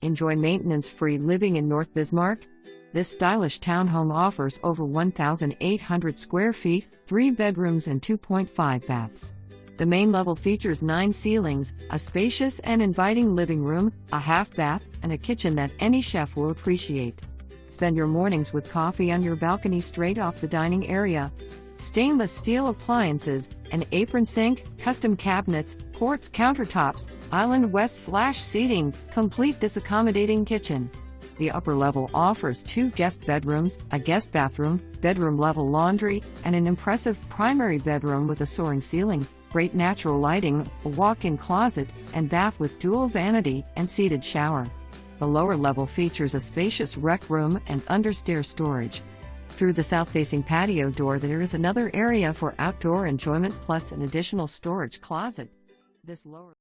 Enjoy maintenance-free living in North Bismarck. This stylish townhome offers over 1,800 square feet, 3 bedrooms and 2.5 baths. The main level features 9 ceilings, a spacious and inviting living room, a half bath, and a kitchen that any chef will appreciate. Spend your mornings with coffee on your balcony straight off the dining area. Stainless steel appliances, an apron sink, custom cabinets, quartz countertops, island west/seating complete this accommodating kitchen. The upper level offers 2 guest bedrooms, a guest bathroom, bedroom-level laundry, and an impressive primary bedroom with a soaring ceiling, great natural lighting, a walk-in closet, and bath with dual vanity and seated shower. The lower level features a spacious rec room and under-stair storage. Through the south-facing patio door there is another area for outdoor enjoyment plus an additional storage closet. This lower